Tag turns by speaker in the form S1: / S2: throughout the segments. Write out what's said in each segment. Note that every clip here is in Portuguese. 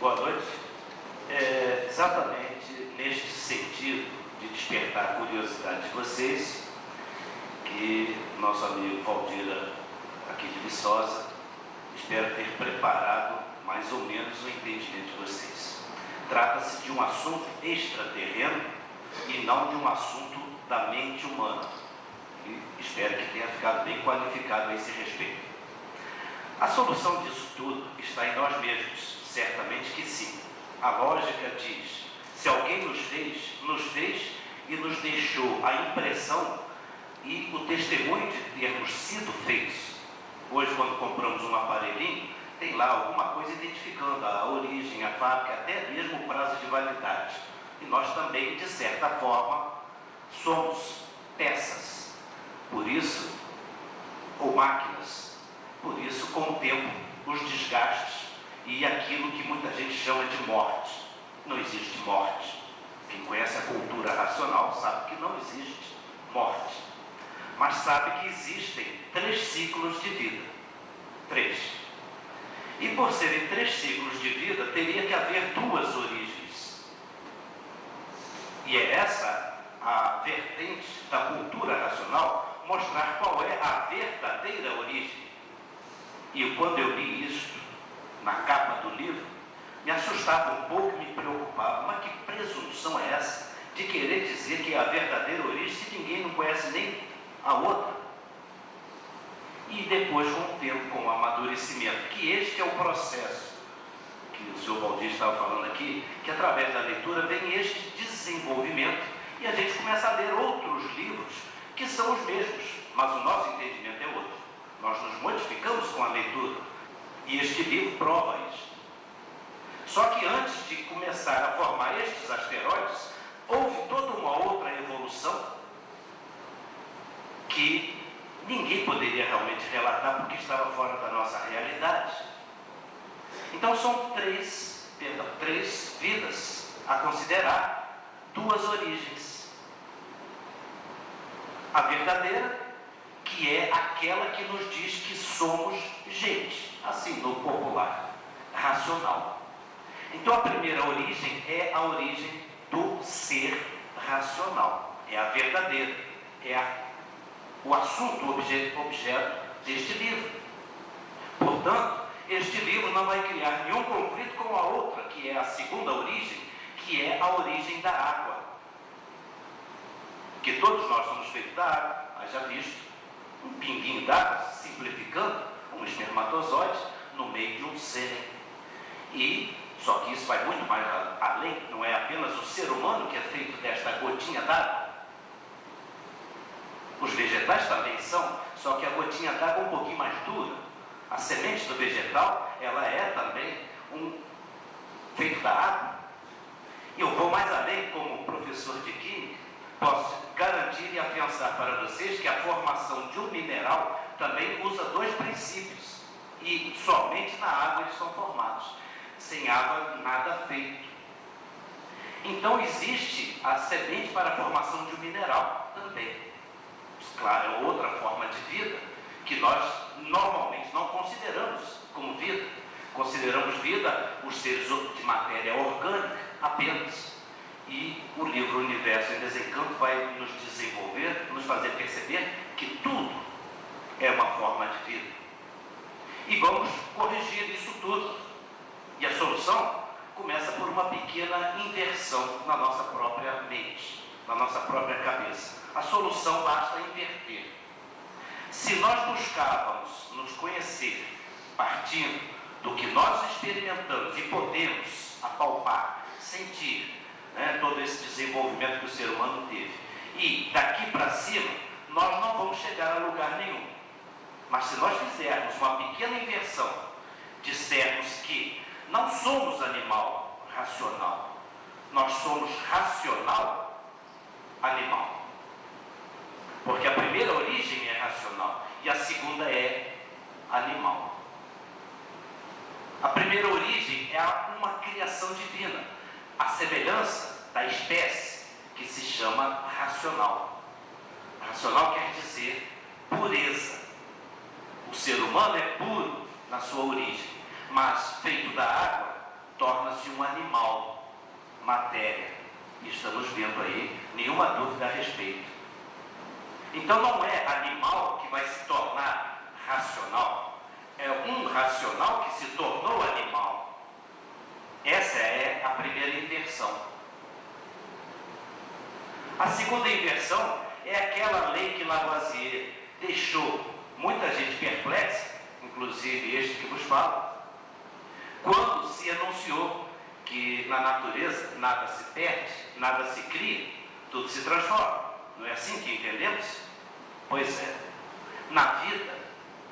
S1: Boa noite. Exatamente neste sentido de despertar a curiosidade de vocês, que nosso amigo Valdira, aqui de Viçosa, espera ter preparado mais ou menos o entendimento de vocês. Trata-se de um assunto extraterreno e não de um assunto da mente humana. E espero que tenha ficado bem qualificado a esse respeito. A solução disso tudo está em nós mesmos, certamente que sim. A lógica diz, se alguém nos fez e nos deixou a impressão e o testemunho de termos sido feitos. Hoje, quando compramos um aparelhinho, tem lá alguma coisa identificando a origem, a fábrica, até mesmo o prazo de validade. E nós também, de certa forma, somos peças. Por isso, ou máquinas, por isso, com o tempo, os desgastes e aquilo que muita gente chama de morte. Não existe morte. Quem conhece a cultura racional sabe que não existe morte. Mas sabe que existem 3 ciclos de vida. 3. E por serem 3 ciclos de vida, teria que haver 2 origens. E é essa a vertente da cultura racional, mostrar qual é a verdadeira origem. E quando eu li isto, na capa do livro, me assustava um pouco e me preocupava. Mas que presunção é essa de querer dizer que é a verdadeira origem se ninguém não conhece nem a outra? E depois, com o tempo, com o amadurecimento, que este é o processo que o senhor Valdir estava falando aqui, que através da leitura vem este desenvolvimento e a gente começa a ler outros livros que são os mesmos, mas o nosso entendimento é outro. Nós nos modificamos com a leitura e este livro prova isso. Só que antes de começar a formar estes asteroides, houve toda uma outra evolução que ninguém poderia realmente relatar porque estava fora da nossa realidade. Então são 3 vidas a considerar, 2 origens. A verdadeira, que é aquela que nos diz que somos gente, assim no popular, racional. Então a primeira origem é a origem do ser racional, é a verdadeira, o assunto objeto deste livro. Portanto, este livro não vai criar nenhum conflito com a outra, que é a segunda origem, que é a origem da água. Que todos nós somos feitos da água, haja visto um pinguinho d'água, simplificando, um espermatozoide no meio de um sêmen. Só que isso vai muito mais além, não é apenas o ser humano que é feito desta gotinha d'água. Os vegetais também são, só que a gotinha d'água é um pouquinho mais dura. A semente do vegetal, ela é também feito da água. E eu vou mais além, como professor de química, posso garantir e afiançar para vocês que a formação de um mineral também usa 2 princípios. E somente na água eles são formados. Sem água, nada feito. Então existe a semente para a formação de um mineral também. Claro, é outra forma de vida que nós normalmente não consideramos como vida. Consideramos vida os seres de matéria orgânica apenas. E o livro Universo em Desencanto vai nos desenvolver, nos fazer perceber que tudo é uma forma de vida. E vamos corrigir isso tudo. E a solução começa por uma pequena inversão na nossa própria mente, na nossa própria cabeça. A solução basta inverter. Se nós buscávamos nos conhecer partindo do que nós experimentamos e podemos apalpar, sentir, todo esse desenvolvimento que o ser humano teve, e daqui para cima, nós não vamos chegar a lugar nenhum. Mas se nós fizermos uma pequena inversão, dissermos que não somos animal racional, nós somos racional animal. Porque a primeira origem é racional e a segunda é animal. A primeira origem é uma criação divina, a semelhança da espécie que se chama racional. Racional quer dizer pureza. O ser humano é puro na sua origem, mas feito da água, torna-se um animal, matéria. E estamos vendo aí nenhuma dúvida a respeito. Então não é animal que vai se tornar racional, é um racional que se tornou animal. Essa é a primeira inversão. A segunda inversão é aquela lei que Lavoisier deixou muita gente perplexa, inclusive este que vos falo, quando se anunciou que na natureza nada se perde, nada se cria, tudo se transforma. Não é assim que entendemos? Pois é. Na vida,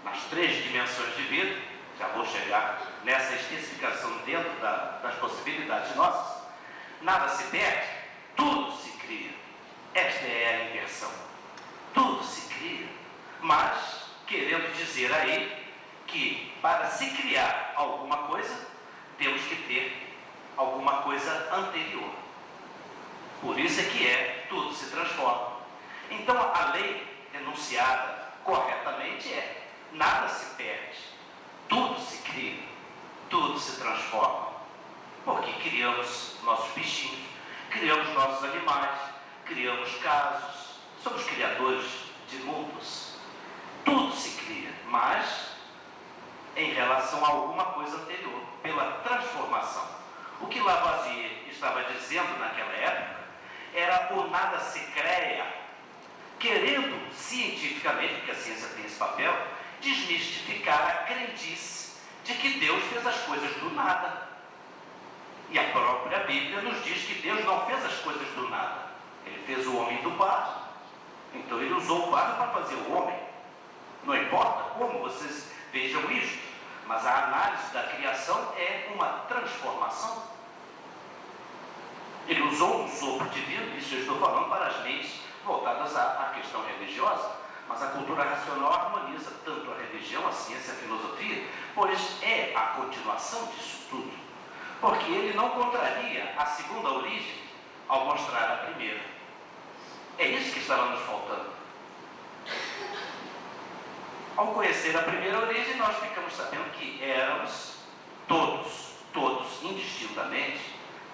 S1: nas 3 dimensões de vida, já vou chegar nessa especificação dentro das possibilidades nossas, nada se perde, tudo se cria. Esta é a inversão. Tudo se cria, mas querendo dizer aí que para se criar alguma coisa, temos que ter alguma coisa anterior. Por isso é que tudo se transforma. Então a lei enunciada corretamente é: nada se perde, tudo se cria, tudo se transforma. Porque criamos nossos bichinhos, criamos nossos animais, criamos casos, somos criadores de mundos. Tudo se cria, mas em relação a alguma coisa anterior, pela transformação. O que Lavoisier estava dizendo naquela época era o nada se cria, querendo cientificamente, porque a ciência tem esse papel, desmistificar a crendice de que Deus fez as coisas do nada. E a própria Bíblia nos diz que Deus não fez as coisas do nada. Ele fez o homem do barro. Então ele usou o barro para fazer o homem. Não importa como vocês vejam isto, mas a análise da criação é uma transformação. Ele usou um sopro divino, isso eu estou falando para as mentes voltadas à questão religiosa, mas a cultura racional harmoniza tanto a religião, a ciência, a filosofia, pois é a continuação disso tudo. Porque ele não contraria a segunda origem ao mostrar a primeira. É isso que estava nos faltando. Ao conhecer a primeira origem, nós ficamos sabendo que éramos todos, indistintamente,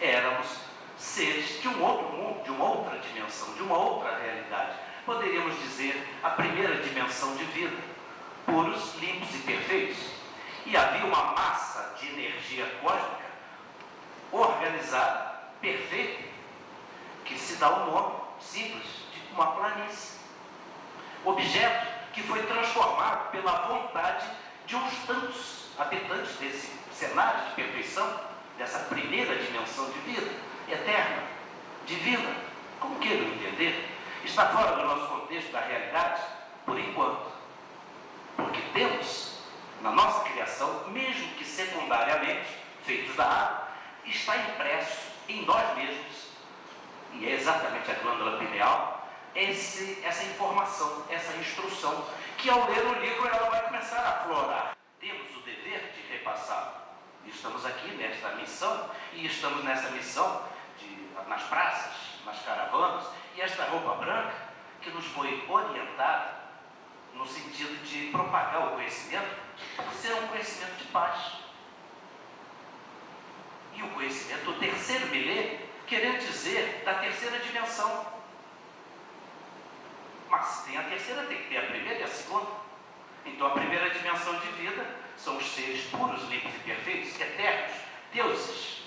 S1: éramos seres de um outro mundo, de uma outra dimensão, de uma outra realidade. Poderíamos dizer a primeira dimensão de vida, puros, limpos e perfeitos. E havia uma massa de energia cósmica organizada, perfeita, que se dá um nome simples, de uma planície. Objeto que foi transformado pela vontade de uns tantos habitantes desse cenário de perfeição, dessa primeira dimensão de vida, eterna, divina. Como queiram entender? Está fora do nosso contexto da realidade, por enquanto. Porque temos, na nossa criação, mesmo que secundariamente, feitos da água, está impresso em nós mesmos, e é exatamente a glândula pineal, essa informação, essa instrução, que ao ler o livro ela vai começar a aflorar. Temos o dever de repassar. Estamos aqui nesta missão, e estamos nessa missão nas praças, nas caravanas, e esta roupa branca que nos foi orientada no sentido de propagar o conhecimento, por ser um conhecimento de paz. E o conhecimento do terceiro milênio, querendo dizer da terceira dimensão. Mas se tem a terceira, tem que ter a primeira e a segunda. Então a primeira dimensão de vida são os seres puros, limpos e perfeitos, eternos, deuses.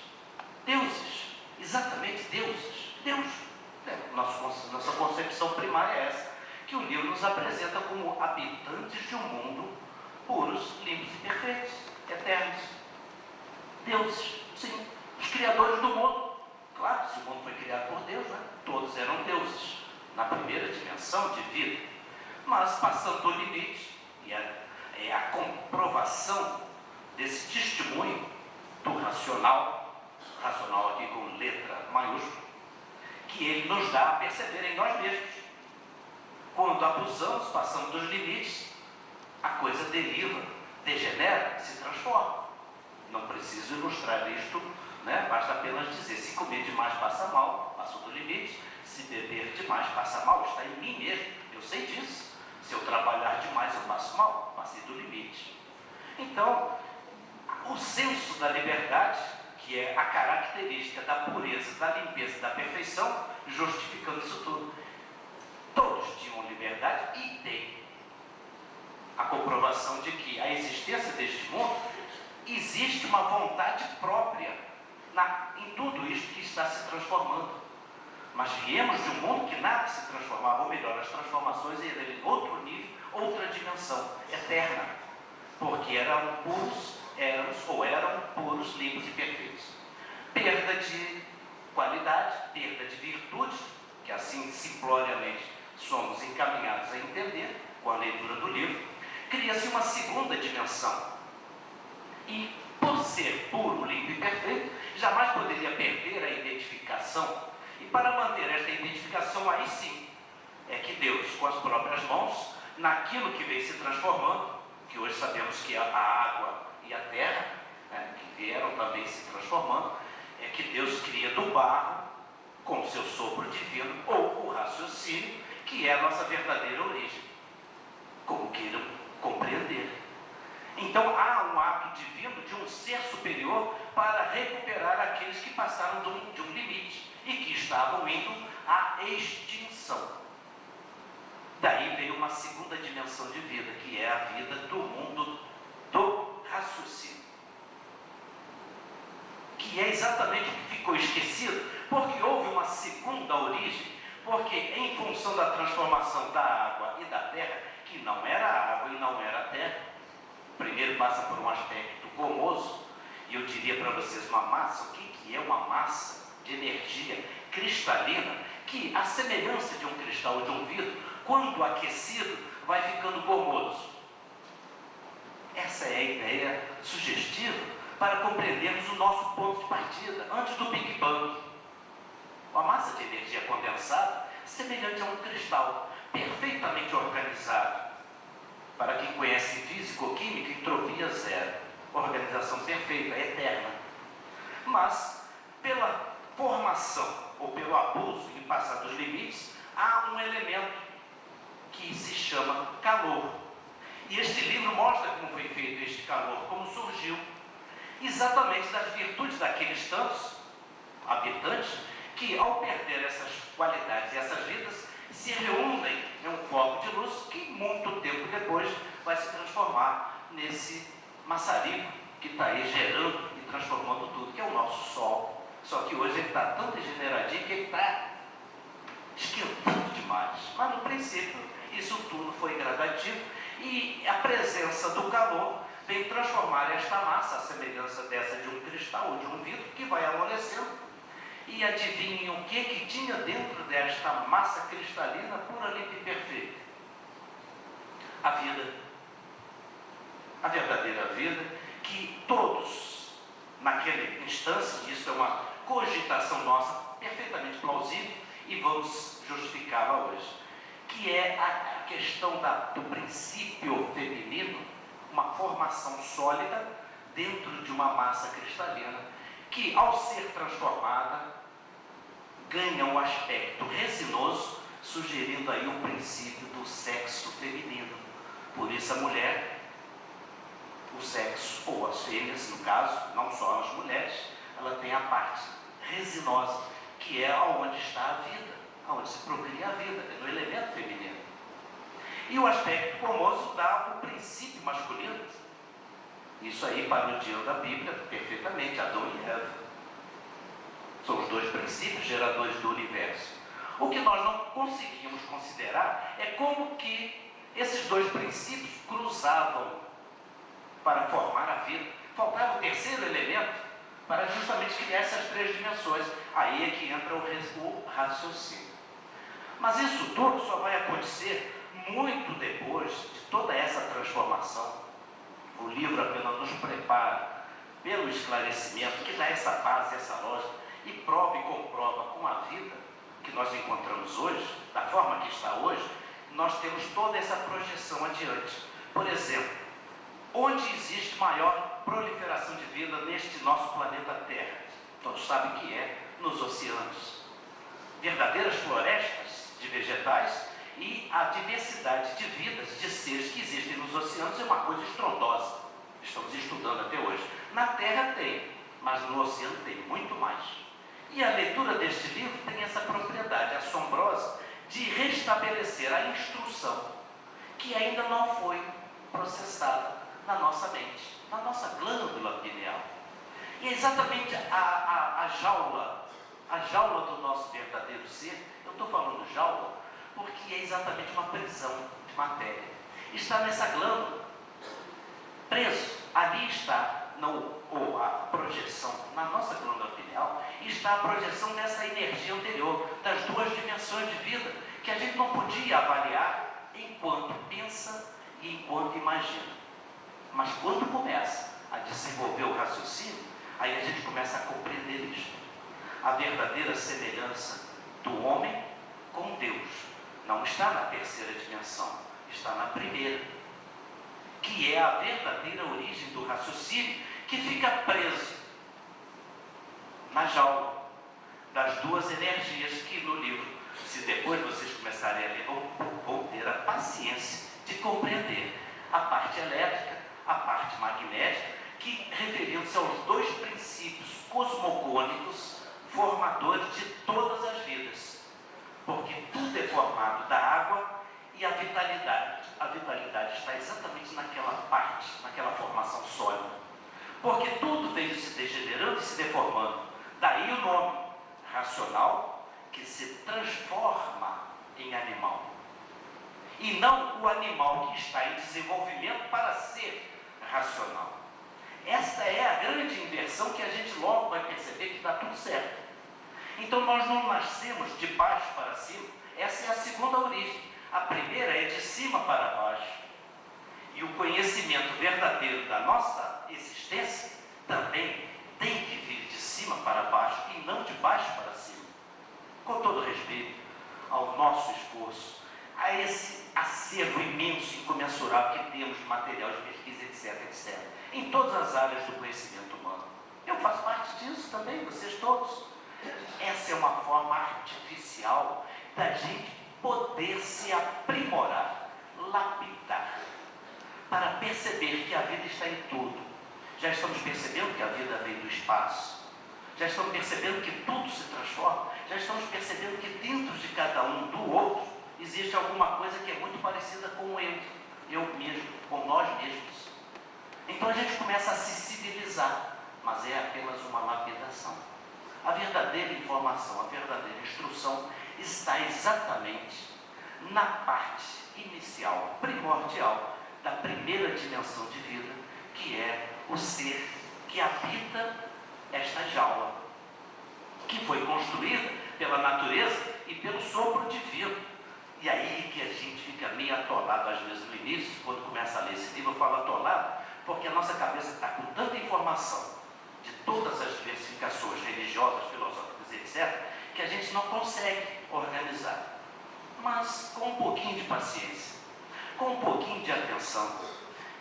S1: Deuses, exatamente deuses. Deus. Nossa concepção primária é essa, que o livro nos apresenta como habitantes de um mundo puros, limpos e perfeitos, eternos. Deuses, sim, os criadores do mundo. Claro, se o mundo foi criado por Deus, né? Todos eram deuses, na primeira dimensão de vida. Mas passando do limite, e é a comprovação desse testemunho do racional aqui com letra maiúscula, que ele nos dá a perceber em nós mesmos. Quando abusamos, passamos dos limites, a coisa deriva, degenera, se transforma. Não preciso ilustrar isto, né? Basta apenas dizer: se comer demais passa mal, passou do limite; se beber demais passa mal, está em mim mesmo, eu sei disso. Se eu trabalhar demais eu passo mal, passei do limite. Então, o senso da liberdade, que é a característica da pureza, da limpeza, da perfeição, justificando isso tudo. Todos tinham liberdade e têm a comprovação de que a existência deste mundo existe uma vontade própria em tudo isto que está se transformando. Mas viemos de um mundo que nada se transformava, ou melhor, as transformações eram em outro nível, outra dimensão, eterna, porque eram puros, limpos e perfeitos. Perda de qualidade, perda de virtude, que assim simploriamente somos encaminhados a entender com a leitura do livro. Cria-se uma segunda dimensão. E por ser puro, limpo e perfeito, jamais poderia perder a identificação. E para manter esta identificação, aí sim, é que Deus, com as próprias mãos, naquilo que vem se transformando, que hoje sabemos que a água e a terra, que vieram também se transformando, é que Deus cria do barro, com o seu sopro divino, ou o raciocínio, que é a nossa verdadeira origem, como queiram compreender. Então há um ato divino de um ser superior para recuperar aqueles que passaram de um limite e que estavam indo à extinção. Daí veio uma segunda dimensão de vida, que é a vida do mundo do raciocínio, que é exatamente o que ficou esquecido, porque houve uma segunda origem, porque em função da transformação da água e da terra, que não era água e não era terra, primeiro passa por um aspecto gomoso, e eu diria para vocês uma massa. O que é uma massa de energia cristalina, que a semelhança de um cristal ou de um vidro, quando aquecido, vai ficando gomoso? Essa é a ideia sugestiva para compreendermos o nosso ponto de partida, antes do Big Bang. Uma massa de energia condensada, semelhante a um cristal, perfeitamente organizado. Para quem conhece físico-química, entropia zero, organização perfeita, eterna. Mas, pela formação ou pelo abuso e passar dos limites, há um elemento que se chama calor. E este livro mostra como foi feito este calor, como surgiu, exatamente das virtudes daqueles tantos habitantes que, ao perder essas qualidades e essas vidas, se reúnem em um foco de luz que muito tempo depois vai se transformar nesse maçarico que está aí gerando e transformando tudo, que é o nosso Sol. Só que hoje ele está tão degeneradinho que ele está esquentando demais. Mas no princípio isso tudo foi gradativo e a presença do calor vem transformar esta massa, a semelhança dessa de um cristal ou de um vidro, que vai amolecendo. E adivinhem o que tinha dentro desta massa cristalina pura, limpa e perfeita? A vida. A verdadeira vida, que todos, naquela instância, isso é uma cogitação nossa perfeitamente plausível e vamos justificá-la hoje, que é a questão do princípio feminino, uma formação sólida dentro de uma massa cristalina, que ao ser transformada ganha um aspecto resinoso, sugerindo aí o princípio do sexo feminino. Por isso a mulher, o sexo, ou as fêmeas no caso, não só as mulheres, ela tem a parte resinosa, que é onde está a vida, onde se procria a vida, é no elemento feminino. E o aspecto formoso dá o princípio masculino. Isso aí parodiando da Bíblia perfeitamente, Adão e Eva. São os dois princípios geradores do universo. O que nós não conseguimos considerar é como que esses dois princípios cruzavam para formar a vida. Faltava o terceiro elemento para justamente criar essas três dimensões. Aí é que entra o raciocínio. Mas isso tudo só vai acontecer muito depois de toda essa transformação. O livro apenas nos prepara pelo esclarecimento, que dá essa base, essa lógica, e prova e comprova com a vida que nós encontramos hoje, da forma que está hoje, nós temos toda essa projeção adiante. Por exemplo, onde existe maior proliferação de vida neste nosso planeta Terra? Todos sabem que é nos oceanos. Verdadeiras florestas de vegetais, e a diversidade de vidas, de seres que existem nos oceanos é uma coisa estrondosa. Estamos estudando até hoje. Na Terra tem, mas no oceano tem muito mais. E a leitura deste livro tem essa propriedade assombrosa de restabelecer a instrução que ainda não foi processada na nossa mente, na nossa glândula pineal. E é exatamente a jaula do nosso verdadeiro ser. Eu estou falando jaula porque é exatamente uma prisão de matéria. Está nessa glândula, preso. Ali está a projeção, na nossa glândula pineal, está a projeção dessa energia anterior, das duas dimensões de vida, que a gente não podia avaliar enquanto pensa e enquanto imagina. Mas quando começa a desenvolver o raciocínio, aí a gente começa a compreender isso. A verdadeira semelhança do homem com Deus não está na terceira dimensão, está na primeira, que é a verdadeira origem do raciocínio, que fica preso na jaula das duas energias que no livro, se depois vocês começarem a ler, vão ter a paciência de compreender a parte elétrica, a parte magnética, que referindo-se aos dois princípios cosmogônicos formadores de todas as vidas, porque tudo é formado da água e a vitalidade. A vitalidade está exatamente naquela parte, naquela formação sólida, porque tudo veio se degenerando e se deformando. Daí o nome racional, que se transforma em animal, e não o animal que está em desenvolvimento para ser racional. Esta é a grande inversão que a gente logo vai perceber que dá tudo certo. Então nós não nascemos de baixo para cima. Essa é a segunda origem. A primeira é de cima para baixo. E o conhecimento verdadeiro da nossa existência também tem que vir de cima para baixo e não de baixo para cima. Com todo respeito ao nosso esforço, a esse acervo imenso e incomensurável que temos de material de pesquisa, etc, etc, em todas as áreas do conhecimento humano. Eu faço parte disso também, vocês todos. Essa é uma forma artificial da gente poder se aprimorar, lapidar, para perceber que a vida está em tudo. Já estamos percebendo que a vida vem do espaço, já estamos percebendo que tudo se transforma, já estamos percebendo que dentro de cada um do outro existe alguma coisa que é muito parecida com o eu mesmo, com nós mesmos. Então a gente começa a se civilizar, mas é apenas uma lapidação. A verdadeira informação, a verdadeira instrução está exatamente na parte inicial, primordial, da primeira dimensão de vida, que é o ser que habita esta jaula, que foi construída pela natureza e pelo sopro divino. E aí que a gente fica meio atolado, às vezes no início, quando começa a ler esse livro, eu falo atolado, porque a nossa cabeça está com tanta informação de todas as diversificações religiosas, filosóficas, etc., que a gente não consegue organizar. Mas com um pouquinho de paciência, com um pouquinho de atenção,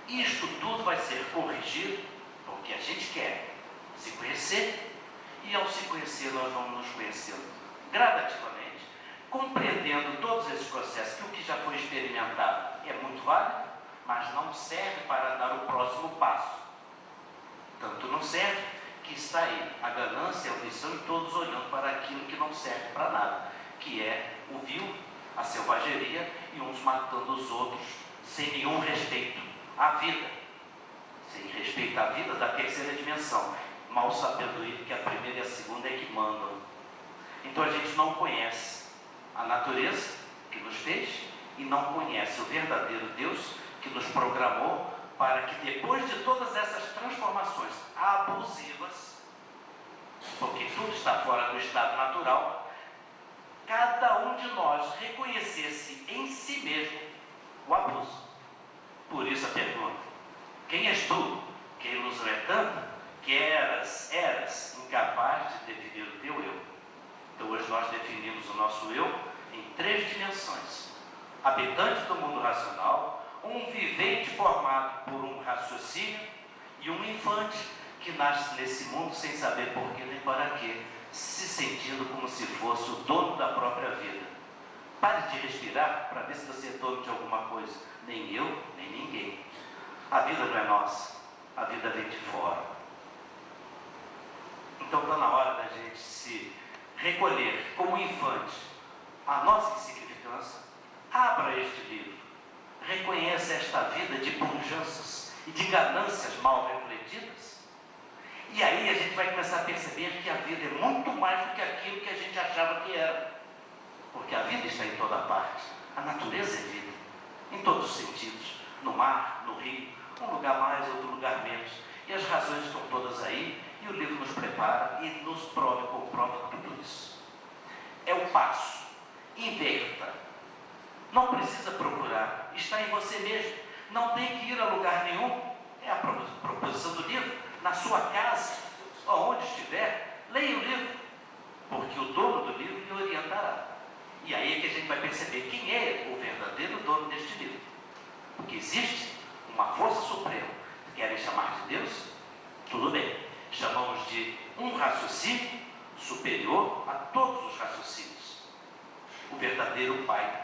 S1: isto tudo vai ser corrigido, porque a gente quer se conhecer, e ao se conhecer nós vamos nos conhecendo gradativamente, compreendendo todos esses processos, que o que já foi experimentado é muito válido, mas não serve para dar o próximo passo. Tanto não serve que está aí a ganância, a ambição, e todos olhando para aquilo que não serve para nada, que é o vil, a selvageria, e uns matando os outros sem nenhum respeito à vida, sem respeito à vida da terceira dimensão, mal sabendo ele que a primeira e a segunda é que mandam. Então a gente não conhece a natureza que nos fez e não conhece o verdadeiro Deus que nos programou para que depois de todas essas transformações abusivas, porque tudo está fora do estado natural, cada um de nós reconhecesse em si mesmo o abuso. Por isso a pergunta: quem és tu, que ilusão é tanta, que eras incapaz de definir o teu eu? Então hoje nós definimos o nosso eu em 3 dimensões: habitante do mundo racional, um vivente formado por um raciocínio, e um infante que nasce nesse mundo sem saber por que nem para quê, se sentindo como se fosse o dono da própria vida. Pare de respirar para ver se você é dono de alguma coisa. Nem eu, nem ninguém. A vida não é nossa, a vida vem de fora. Então está na hora da gente se recolher como infante a nossa insignificância. Abra este livro, reconheça esta vida de pujanças e de ganâncias mal refletidas, e aí a gente vai começar a perceber que a vida é muito mais do que aquilo que a gente achava que era, porque a vida está em toda parte, a natureza é vida, em todos os sentidos, no mar, no rio, um lugar mais, outro lugar menos, e as razões estão todas aí, e o livro nos prepara e nos comprova tudo isso. É o passo, inverta, não precisa procurar, está em você mesmo, não tem que ir a lugar nenhum, é a proposição do livro, na sua casa, onde estiver, leia o livro, porque o dono do livro lhe orientará. E aí é que a gente vai perceber quem é o verdadeiro dono deste livro, porque existe uma força suprema, querem chamar de Deus? Tudo bem, chamamos de um raciocínio superior a todos os raciocínios, o verdadeiro Pai